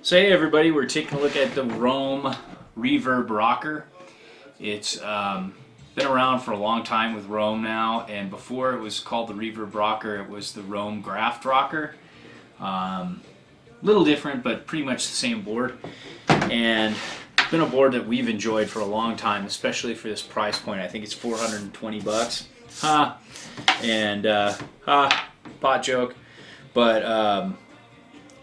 So hey everybody, we're taking a look at the Rome Reverb rocker. It's been around for a long time with Rome now, and before it was called the Reverb rocker, it was the Rome Graft rocker. Little different, but pretty much the same board. And it's been a board that we've enjoyed for a long time, especially for this price point. I think it's 420 bucks. Ha! And pot joke. But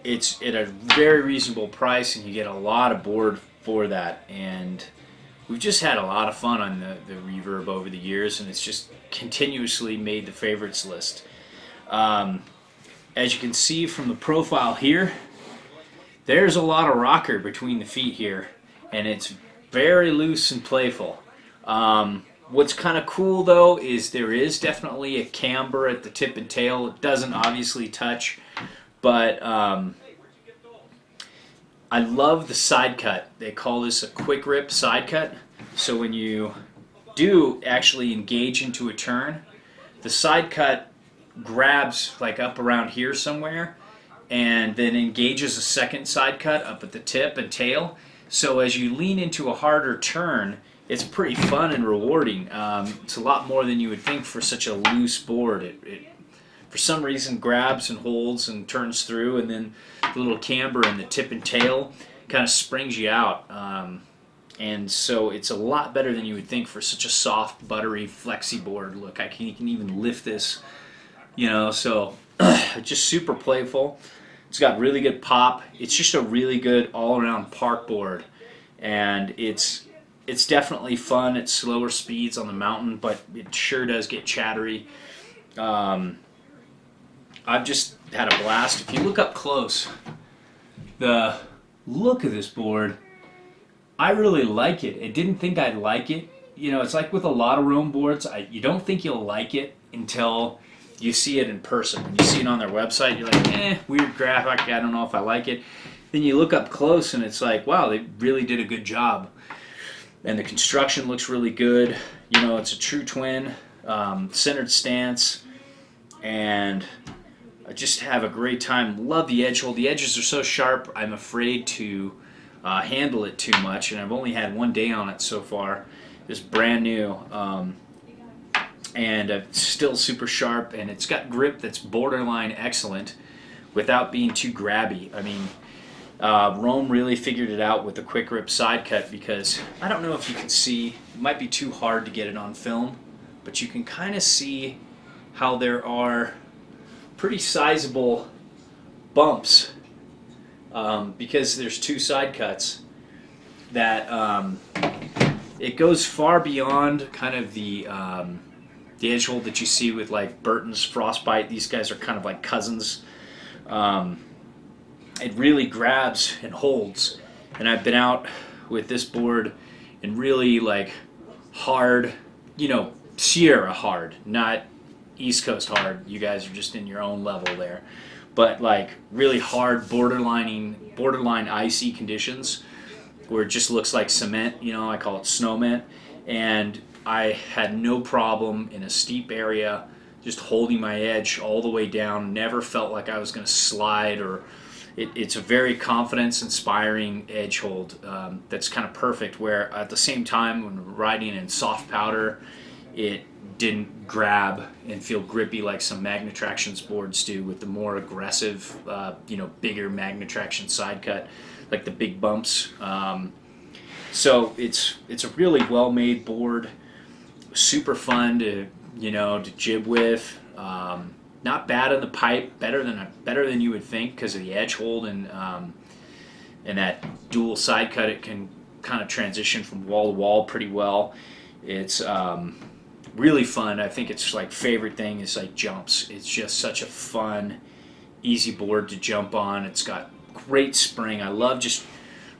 it's at a very reasonable price, and you get a lot of board for that. And we've just had a lot of fun on the Reverb over the years, and it's just continuously made the favorites list. As you can see from the profile here, there's a lot of rocker between the feet here, and it's very loose and playful. What's kind of cool though is there is definitely a camber at the tip and tail. It doesn't obviously touch, but I love the side cut. They call this a quick rip side cut. So when you do actually engage into a turn, the side cut grabs like up around here somewhere and then engages a second side cut up at the tip and tail. So as you lean into a harder turn, it's pretty fun and rewarding. It's a lot more than you would think for such a loose board. It for some reason grabs and holds and turns through, and then the little camber and the tip and tail kind of springs you out. And so it's a lot better than you would think for such a soft, buttery, flexi board. Look, you can even lift this, so just super playful. It's got really good pop. It's just a really good all-around park board, and it's definitely fun at slower speeds on the mountain, but it sure does get chattery. I've just had a blast. If you look up close, the look of this board, I really like it. I didn't think I'd like it. It's like with a lot of Rome boards, you don't think you'll like it until you see it in person. When you see it on their website, you're like, weird graphic, I don't know if I like it. Then you look up close and it's like, wow, they really did a good job. And the construction looks really good. It's a true twin, centered stance, and I just have a great time. Love the edge hold. The edges are so sharp, I'm afraid to handle it too much, and I've only had one day on it so far. It's brand new, and it's still super sharp, and it's got grip that's borderline excellent without being too grabby. I mean, Rome really figured it out with the quick rip side cut, because I don't know if you can see, it might be too hard to get it on film, but you can kind of see how there are pretty sizable bumps because there's two side cuts that it goes far beyond kind of the edge hold that you see with like Burton's Frostbite. These guys are kind of like cousins. It really grabs and holds, and I've been out with this board and really like hard, Sierra hard, not East Coast hard. You guys are just in your own level there, but like really hard, borderline icy conditions where it just looks like cement. I call it snowment, and I had no problem in a steep area just holding my edge all the way down. Never felt like I was going to slide, or it's a very confidence-inspiring edge hold that's kind of perfect, where at the same time when riding in soft powder, it didn't grab and feel grippy like some Magnetractions boards do with the more aggressive, bigger Magnetraction side cut, like the big bumps. So it's a really well-made board, super fun to jib with. Not bad in the pipe, better than you would think because of the edge hold and that dual side cut. It can kind of transition from wall to wall pretty well. It's really fun. I think it's like favorite thing is like jumps. It's just such a fun, easy board to jump on. It's got great spring. I love just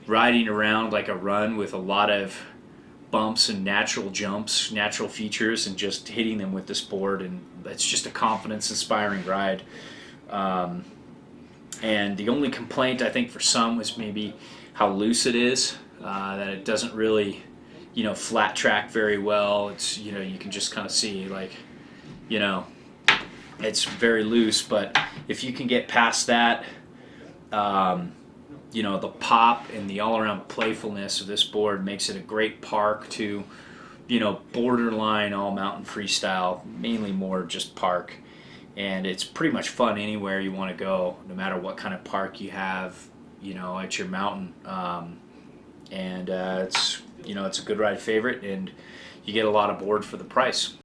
riding around like a run with a lot of bumps and natural jumps, natural features, and just hitting them with this board, and it's just a confidence-inspiring ride. And the only complaint I think for some was maybe how loose it is, that it doesn't really flat track very well. It's you can just kind of see like it's very loose, but if you can get past that, you know, the pop and the all-around playfulness of this board makes it a great park to, you know, borderline all mountain freestyle, mainly more just park. And it's pretty much fun anywhere you want to go, no matter what kind of park you have, you know, at your mountain. And it's, you know, it's a good ride favorite, and you get a lot of board for the price.